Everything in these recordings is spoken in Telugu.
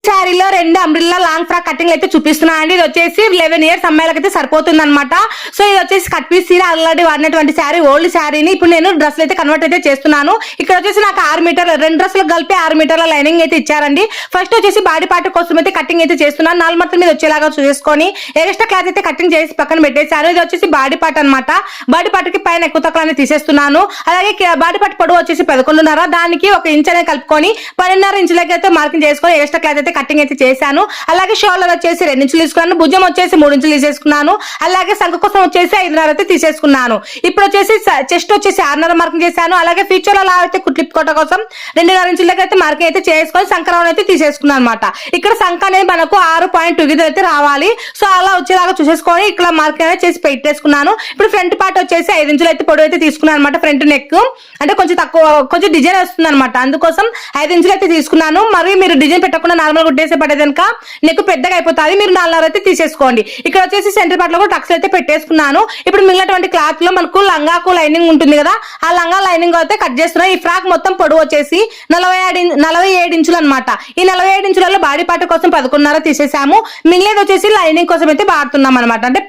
శారీలో 2 అంబ్రిల్లా లాంగ్ ఫ్రాక్ కటింగ్ అయితే చూపిస్తున్నా అండి. ఇది వచ్చేసి 11 ఇయర్స్ అమ్మాయిలకి అయితే సరిపోతుంది అనమాట. సో ఇది వచ్చేసి కట్ పీస్ సీర ఆల్రెడీ వాడినటువంటి శారీ, ఓల్డ్ శారీని ఇప్పుడు నేను డ్రెస్లు అయితే కన్వర్ట్ అయితే చేస్తున్నాను. ఇక్కడ వచ్చేసి నాకు 6 మీటర్ల 2 డ్రెస్లు కలిపి 6 మీటర్ల లైనింగ్ అయితే ఇచ్చారండి. ఫస్ట్ వచ్చేసి బాడీ పార్ట్ కోసం అయితే కటింగ్ అయితే చేస్తున్నాను. 4 మడతల మీద వచ్చేలాగా చూసుకొని ఎక్స్ట్రా క్లాత్ అయితే కటింగ్ చేసి పక్కన పెట్టేశాను. ఇది వచ్చేసి బాడీ పార్ట్ అనమాట. బాడీ పార్ట్ కి పైన ఎక్కువ తక్కువ అనేది తీసేస్తున్నాను. అలాగే బాడీ పార్ట్ పొడవు వచ్చేసి 11.5, దానికి 1 ఇంచ్ అనేది కలుపుకొని 12.5 ఇంచులకి అయితే మార్కింగ్ చేసుకొని ఎక్స్ట్రా క్లాత్ అయితే కటింగ్ అయితే చేశాను. అలాగే షోల్డర్ వచ్చేసి 2 ఇంచులు తీసుకున్నాను, భుజం వచ్చేసి 3 ఇంచులు తీసేసుకున్నాను. అలాగే సంఖ కోసం వచ్చేసి 5.5 అయితే తీసేసుకున్నాను. ఇప్పుడు వచ్చేసి చెస్ట్ వచ్చేసి 6.5 మార్కింగ్ చేశాను. అలాగే ఫ్యూచర్ అలా అయితే కుట్లిప్ కోట కోసం 2.5 ఇంచులకి అయితే మార్కింగ్ అయితే చేసుకొని సంక్రమణ అయితే తీసేసుకున్నాను అనమాట. ఇక్కడ సంఖ అనేది మనకు 6.2 అయితే రావాలి. సో అలా వచ్చేలాగా చూసేసుకొని ఇక్కడ మార్కింగ్ అనేది చేసి పెట్టేసుకున్నాను. ఇప్పుడు ఫ్రంట్ పార్ట్ వచ్చేసి 5 ఇంచులు అయితే పొడవు అయితే తీసుకున్నాను అనమాట. ఫ్రంట్ నెక్ అంటే కొంచెం డిజైన్ వస్తుంది అనమాట, అందుకోసం 5 ఇంచులు అయితే తీసుకున్నాను. మరి మీరు డిజైన్ పెట్టకుండా నార్మల్ కుట్టేసే పడేదనుక నెక్ పెద్దగా అయిపోతుంది, మీరు 4.5 అయితే తీసేసుకోండి. ఇక్కడ వచ్చేసి సెంటర్ పార్ట్ లో కూడా టక్స్ అయితే పెట్టేసుకున్నాను. ఇప్పుడు మిగిలినటువంటి క్లాత్ లో మనకు లంగాకు లైనింగ్ ఉంటుంది కదా, ఆ లంగా లైనింగ్ అయితే కట్ చేస్తున్నాను. ఈ ఫ్రాక్ మొత్తం పొడవు వచ్చేసి 47 ఇంచులు అనమాట. ఈ 47 ఇంచులలో బాడీ పార్ట్ కోసం 11.5 తీసేసాము. మిగిలినది వచ్చేసి లైనింగ్ కోసం అయితే వాడుతున్నాం అనమాట, అంటే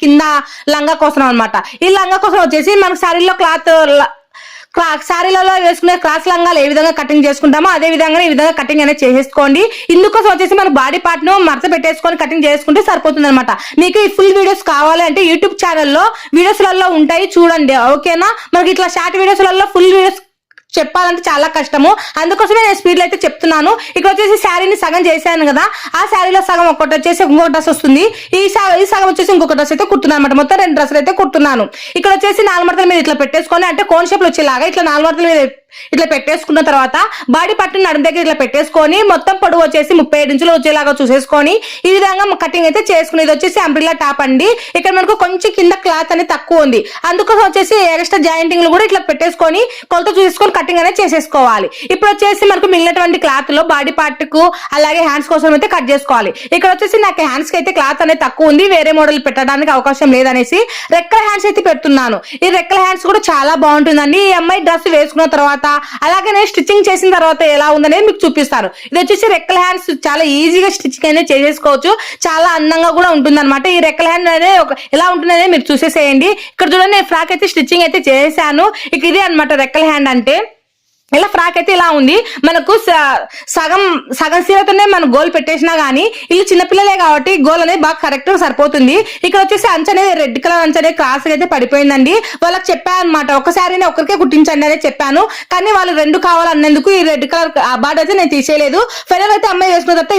కింద లంగా కోసం అనమాట. ఈ లంగా కోసం వచ్చేసి మనకు శారీలో శారీలలో వేసుకునే క్రాస్ లంగాలు ఏ విధంగా కటింగ్ చేసుకుంటామో అదే విధంగా ఈ విధంగా కటింగ్ అనేది చేసేసుకోండి. ఇందుకోసం వచ్చేసి మన బాడీ పార్ట్ ను మడత పెట్టేసుకొని కటింగ్ చేసుకుంటే సరిపోతుంది అనమాట. మీకు ఈ ఫుల్ వీడియోస్ కావాలి అంటే యూట్యూబ్ ఛానల్లో వీడియోస్లలో ఉంటాయి, చూడండి. ఓకేనా? మనకి ఇట్లా షార్ట్ వీడియోస్లలో ఫుల్ వీడియోస్ చెప్పాలంటే చాలా కష్టము, అందుకోసమే నేను స్పీడ్ లో అయితే చెప్తున్నాను. ఇక్కడ వచ్చేసి శారీని సగం చేశాను కదా, ఆ శారీలో సగం ఒకటి వచ్చేసి ఇంకొక డ్రెస్ వస్తుంది, ఈ సగం వచ్చేసి ఇంకొక డ్రెస్ అయితే కుడుతున్నాను అనమాట. మొత్తం 2 డ్రెస్సులు అయితే కుడుతున్నాను. ఇక్కడ వచ్చేసి 4 మడతల మీద ఇట్లా పెట్టేసుకొని, అంటే కోన్ షేప్ లో వచ్చేలాగా ఇట్లా 4 మడతల మీద ఇట్లా పెట్టేసుకున్న తర్వాత బాడీ పట్టు నడుము దగ్గర ఇట్లా పెట్టేసుకొని మొత్తం పొడవు వచ్చేసి 37 ఇంచులు వచ్చేలాగా చూసేసుకొని ఈ విధంగా కటింగ్ అయితే చేసుకుని, ఇది వచ్చేసి అంబ్రిల్లా టాప్ అండి. ఇక్కడ మనకు కొంచెం కింద క్లాత్ అనేది తక్కువ ఉంది, అందుకోసం వచ్చేసి ఎక్స్ట్రా జాయింటింగ్ కూడా ఇట్లా పెట్టేసుకొని కొలత చూసుకొని కటింగ్ అనేది చేసేసుకోవాలి. ఇప్పుడు వచ్చేసి మనకు మిగిలినటువంటి క్లాత్ లో బాడీ పార్ట్ కు అలాగే హ్యాండ్స్ కోసం అయితే కట్ చేసుకోవాలి. ఇక్కడ వచ్చేసి నాకు హ్యాండ్స్ కి అయితే క్లాత్ అనేది తక్కువ ఉంది, వేరే మోడల్ పెట్టడానికి అవకాశం లేదనేసి రెక్కల హ్యాండ్స్ అయితే పెడుతున్నాను. ఈ రెక్కల హ్యాండ్స్ కూడా చాలా బాగుంటుందండి. ఈ అమ్మాయి డ్రెస్ వేసుకున్న తర్వాత అలాగే నేను స్టిచ్చింగ్ చేసిన తర్వాత ఎలా ఉందనేది మీకు చూపిస్తాను. ఇది వచ్చేసి రెక్కల హ్యాండ్స్ చాలా ఈజీగా స్టిచ్చింగ్ అనేది చేసేసుకోవచ్చు, చాలా అందంగా కూడా ఉంటుంది అనమాట. ఈ రెక్కల హ్యాండ్ అనేది ఎలా ఉంటుందనేది మీరు చూసేసేయండి. ఇక్కడ చూడండి, నేను ఫ్రాక్ అయితే స్టిచ్చింగ్ అయితే చేశాను. ఇక ఇది అనమాట రెక్కల హ్యాండ్ అంటే. ఇలా ఫ్రాక్ అయితే ఇలా ఉంది. మనకు సగం సీరతోనే మనం గోల్ పెట్టేసినా గానీ వీళ్ళు చిన్నపిల్లలే కాబట్టి గోల్ అనేది బాగా కరెక్ట్ గా సరిపోతుంది. ఇక్కడ వచ్చేసి అంచు అనేది రెడ్ కలర్ అంచు అనేది క్రాస్ అయితే పడిపోయిందండి. వాళ్ళకి చెప్పాను అనమాట, ఒకసారి ఒకరికే కుట్టించండి అనేది చెప్పాను, కానీ వాళ్ళు 2 కావాలన్నందుకు ఈ రెడ్ కలర్ బార్డర్ అయితే నేను తీసేయలేదు. ఫైనల్ అయితే అమ్మాయి వేసుకున్న తర్వాత